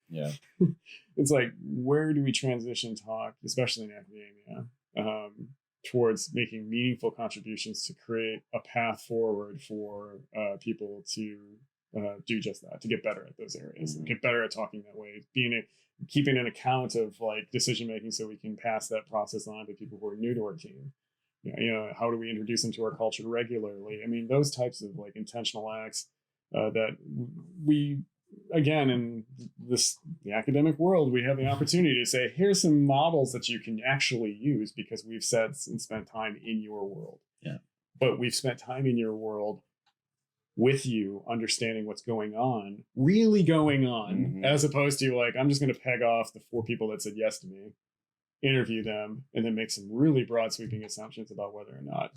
Yeah. It's like, where do we transition talk, especially in academia, towards making meaningful contributions to create a path forward for people to do just that, to get better at those areas, and get better at talking that way, keeping an account of like decision making, so we can pass that process on to people who are new to our team. How do we introduce them to our culture regularly? I mean, those types of like intentional acts that we, again, in the academic world, we have the opportunity to say, here's some models that you can actually use, because we've said and spent time in your world. Yeah. But we've spent time in your world with you, understanding what's going on, really going on, as opposed to like, I'm just going to peg off the 4 people that said yes to me, interview them, and then make some really broad sweeping assumptions about whether or not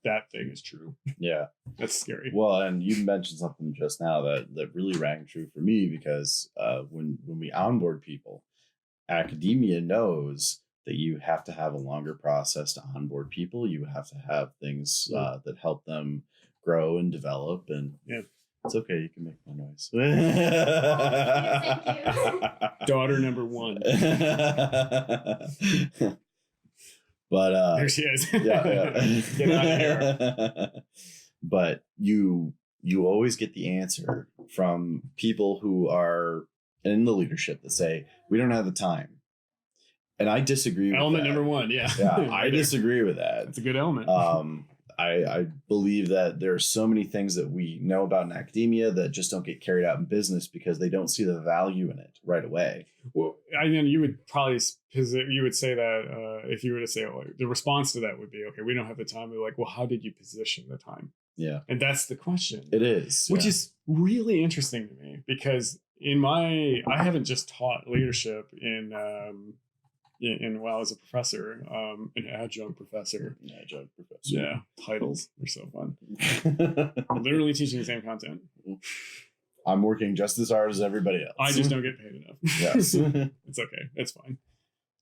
that thing is true. Yeah. That's scary. Well, and you mentioned something just now that really rang true for me, because when we onboard people, academia knows that you have to have a longer process to onboard people. You have to have things that help them grow and develop. And it's okay, you can make my noise. Daughter number 1. But there she is. Yeah. Get out of here. But you always get the answer from people who are in the leadership that say, we don't have the time. And I disagree with element that. number 1, yeah. Yeah, I disagree with that. It's a good element. I believe that there are so many things that we know about in academia that just don't get carried out in business because they don't see the value in it right away. Well, I mean, you would probably say that if you were to say, the response to that would be, okay, we don't have the time. We're like, well, how did you position the time? Yeah. And that's the question. It is. Which is really interesting to me, because I haven't just taught leadership when I was a professor, an adjunct professor. Yeah, titles are so fun. Literally teaching the same content. I'm working just as hard as everybody else. I just don't get paid enough. Yes. It's okay. It's fine.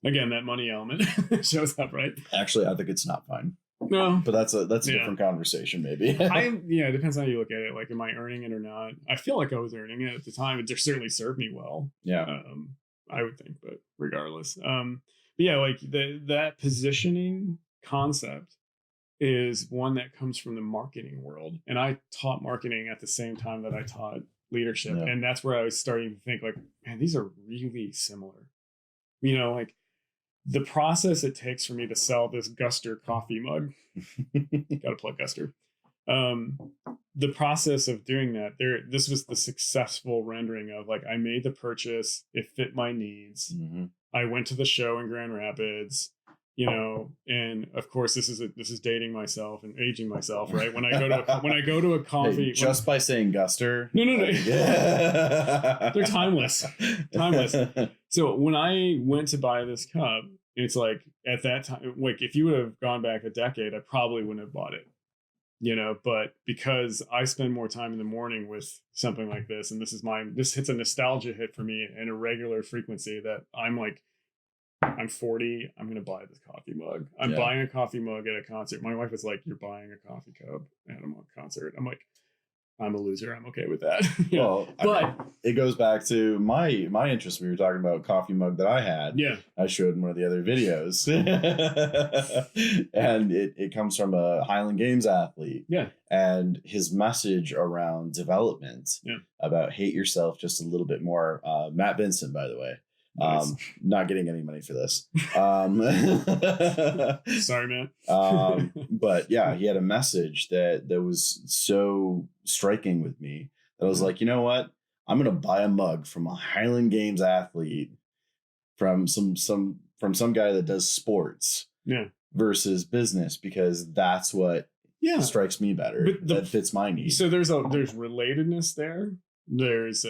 Again, that money element shows up, right? Actually, I think it's not fine. No. But that's a different conversation, maybe. It depends on how you look at it. Like, am I earning it or not? I feel like I was earning it at the time. It just certainly served me well. Yeah. I would think, but regardless. But yeah, like that positioning concept is one that comes from the marketing world. And I taught marketing at the same time that I taught leadership. Yeah. And that's where I was starting to think like, man, these are really similar. Like the process it takes for me to sell this Guster coffee mug, got to plug Guster. The process of doing that, this was the successful rendering of like, I made the purchase, it fit my needs. I went to the show in Grand Rapids, and of course this is dating myself and aging myself, right? When I go to a coffee, just by saying Guster, no, they're timeless. So when I went to buy this cup, it's like at that time, like if you would have gone back a decade, I probably wouldn't have bought it. But because I spend more time in the morning with something like this, and this hits a nostalgia hit for me in a regular frequency, that I'm like, I'm 40, I'm going to buy this coffee mug. I'm buying a coffee mug at a concert. My wife was like, you're buying a coffee cup at a concert. I'm like, I'm a loser. I'm okay with that. Well, but it goes back to my interest. We were talking about a coffee mug that I had. Yeah. I showed in one of the other videos. And it comes from a Highland Games athlete. Yeah. And his message around development, about hate yourself just a little bit more. Matt Vincent, by the way. Nice. Not getting any money for this. Sorry, man. But yeah, he had a message that was so striking with me that I was like, you know what? I'm gonna buy a mug from a Highland Games athlete, from some guy that does sports, versus business, because that's what strikes me better. That fits my needs. So there's relatedness there. There's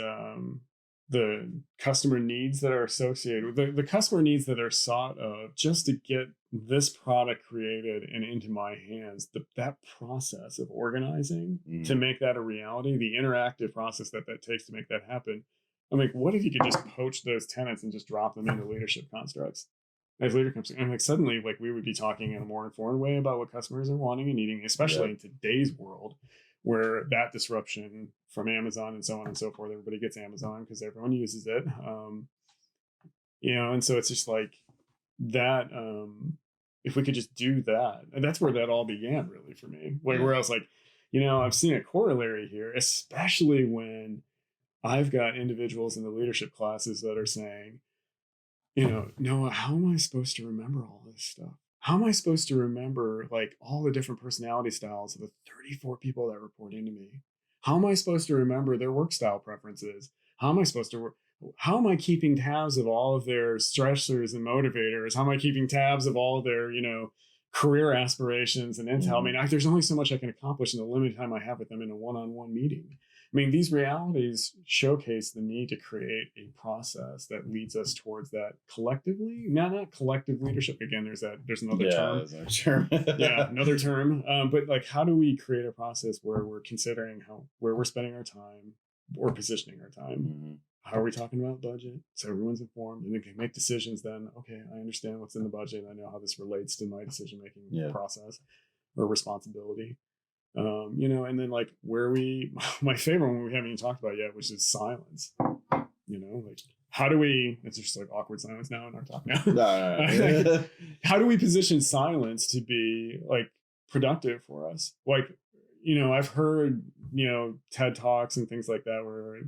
the customer needs that are associated with the customer needs that are sought of just to get this product created and into my hands. That process of organizing to make that a reality, the interactive process that takes to make that happen. I'm like, what if you could just poach those tenets and just drop them into leadership constructs? As leader comes in, and like suddenly, like we would be talking in a more informed way about what customers are wanting and needing, especially in today's world, where that disruption from Amazon and so on and so forth, everybody gets Amazon because everyone uses it. And so it's just like that. If we could just do that, and that's where that all began really for me, like where I was like, I've seen a corollary here, especially when I've got individuals in the leadership classes that are saying, Noah, how am I supposed to remember all this stuff? How am I supposed to remember like all the different personality styles of the 34 people that report into me? How am I supposed to remember their work style preferences? How am I keeping tabs of all of their stressors and motivators? How am I keeping tabs of all of their, career aspirations and intel? I mean, there's only so much I can accomplish in the limited time I have with them in a one-on-one meeting. I mean, these realities showcase the need to create a process that leads us towards that collectively. Not collective leadership. Again, there's another term. Another term. But like, how do we create a process where we're considering where we're spending our time or positioning our time? How are we talking about budget? So everyone's informed and they can make decisions then. Okay, I understand what's in the budget. I know how this relates to my decision-making process or responsibility. And then like my favorite one we haven't even talked about yet, which is silence. Like how do we, it's just like awkward silence now in our talk now. How do we position silence to be like productive for us? Like, I've heard, TED Talks and things like that where I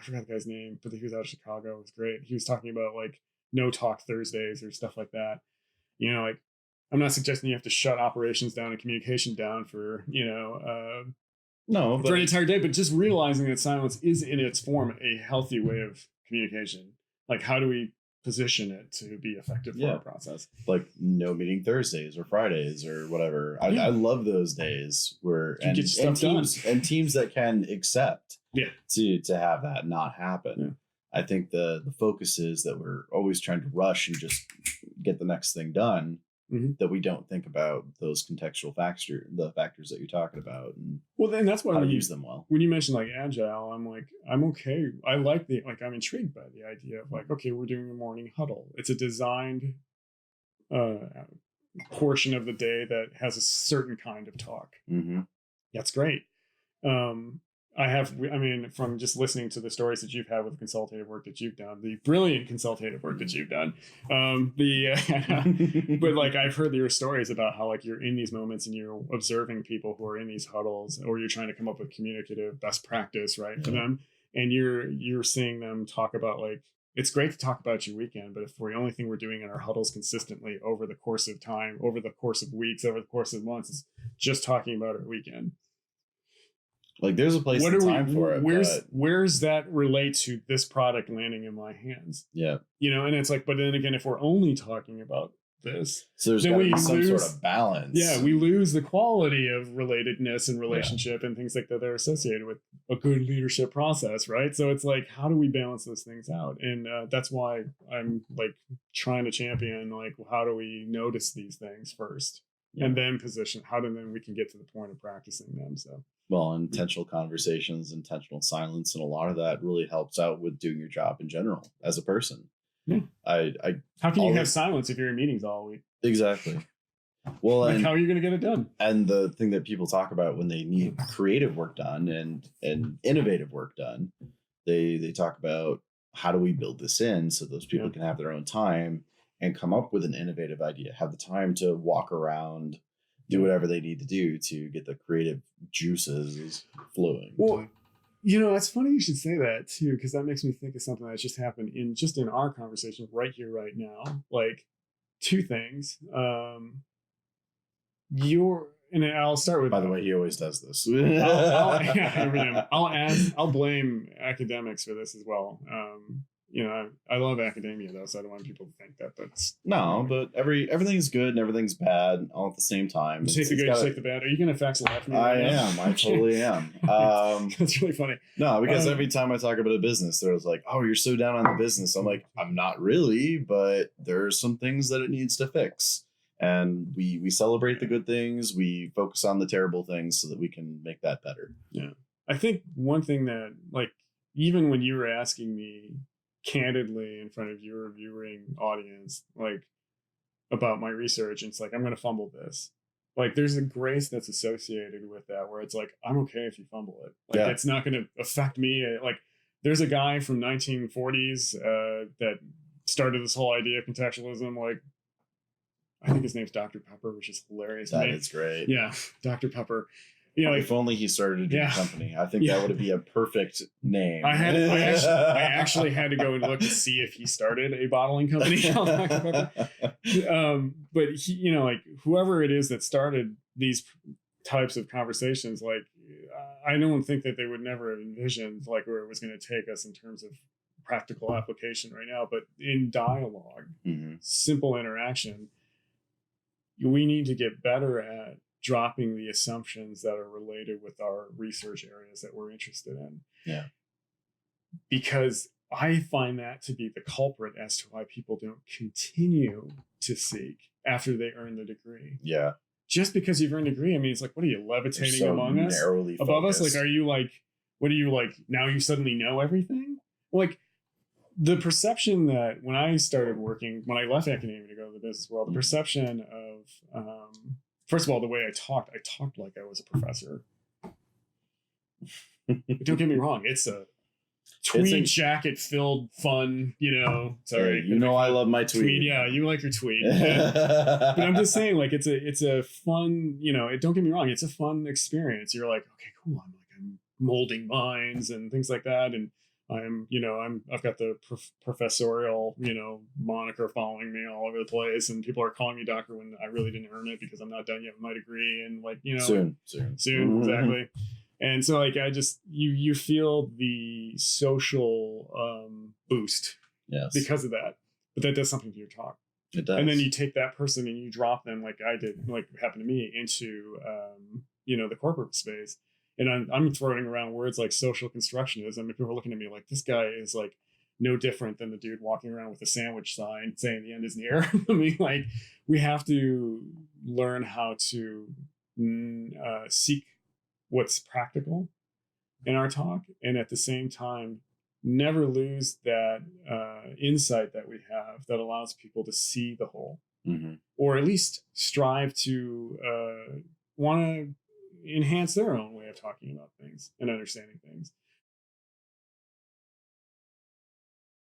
forgot the guy's name, but he was out of Chicago. It was great. He was talking about like no talk Thursdays or stuff like that. Like I'm not suggesting you have to shut operations down and communication down for, for an entire day, but just realizing that silence is in its form a healthy way of communication. Like how do we position it to be effective for our process? Like no meeting Thursdays or Fridays or whatever. I love those days where and teams that can accept to have that not happen. I think the focus is that we're always trying to rush and just get the next thing done. That we don't think about those contextual factors that you're talking about. And then that's why we use them well. When you mention like agile, I'm like, I'm okay. I like I'm intrigued by the idea of like, okay, we're doing a morning huddle. It's a designed portion of the day that has a certain kind of talk. That's great. From just listening to the stories that you've had with the consultative work that you've done, the brilliant consultative work that you've done, but like I've heard your stories about how like you're in these moments and you're observing people who are in these huddles, or you're trying to come up with communicative best practice, right, for them, and you're seeing them talk about like, it's great to talk about your weekend, but if the only thing we're doing in our huddles consistently over the course of time, over the course of weeks, over the course of months, is just talking about our weekend. Like there's a place and time for it. Where's that relate to this product landing in my hands? Yeah. And it's like, but then again, if we're only talking about this, so there's got to be some sort of balance. Yeah, we lose the quality of relatedness and relationship and things like that are associated with a good leadership process, right? So it's like, how do we balance those things out? And that's why I'm like trying to champion like, how do we notice these things first? And then position then we can get to the point of practicing them. So intentional conversations, intentional silence, and a lot of that really helps out with doing your job in general as a person. How can you have silence if you're in meetings all week? Exactly. Well, like how are you going to get it done? And the thing that people talk about when they need creative work done and innovative work done, they talk about how do we build this in so those people can have their own time and come up with an innovative idea, have the time to walk around, do whatever they need to do to get the creative juices flowing. Well, it's funny you should say that too, because that makes me think of something that just happened in our conversation right here, right now. Like two things. And I'll start with. By the way, he always does this. I'll blame academics for this as well. I love academia though, so I don't want people to think that. But everything's good and everything's bad all at the same time. Take the good, take the bad. Are you going to fax a lot from me? I am. I totally am. That's really funny. No, because every time I talk about a business, there's like, oh, you're so down on the business. I'm like, I'm not really, but there's some things that it needs to fix. And we celebrate the good things. We focus on the terrible things so that we can make that better. Yeah. I think one thing that, like, even when you were asking me candidly in front of your viewing audience, like, about my research, and it's like, I'm going to fumble this. Like there's a grace that's associated with that where it's like, I'm okay if you fumble it. Like Yeah. it's not going to affect me. Like there's a guy from 1940s that started this whole idea of contextualism. Like I think his name's Dr. Pepper, which is hilarious. That is great. Yeah, Dr. Pepper. You know, like, if only he started a drink company. I think that would be a perfect name. I actually had to go and look to see if he started a bottling company called Dr. Pepper. But he, you know, like whoever it is that started these types of conversations, like I don't think that they would never have envisioned like where it was going to take us in terms of practical application right now. But in dialogue, simple interaction, we need to get better at dropping the assumptions that are related with our research areas that we're interested in. Yeah. Because I find that to be the culprit as to why people don't continue to seek after they earn the degree. Yeah. Just because you've earned a degree, I mean, it's like, what are you levitating among us? Above us? Like, are you like, what are you like, now you suddenly know everything? Like, the perception that when I started working, when I left academia to go to the business world, the perception of, first of all, the way I talked like I was a professor. Don't get me wrong. It's a tweed jacket filled fun, you know, sorry. Hey, you know, I love my tweed. Yeah. You like your tweed. But I'm just saying, like, it's a fun, you know, don't get me wrong. It's a fun experience. You're like, okay, cool. I'm molding minds and things like that. And I've got the professorial, you know, moniker following me all over the place, and people are calling me doctor when I really didn't earn it because I'm not done yet with my degree, and like, you know, soon, exactly. And so like, I just, you feel the social boost because of that, but that does something to your talk. It does. And then you take that person and you drop them, like I did, like happened to me, into the corporate space. And I'm throwing around words like social constructionism. And people are looking at me like, this guy is like no different than the dude walking around with a sandwich sign saying the end is near. I mean, like, we have to learn how to seek what's practical in our talk. And at the same time, never lose that insight that we have that allows people to see the whole, or at least strive to want to enhance their own way of talking about things and understanding things.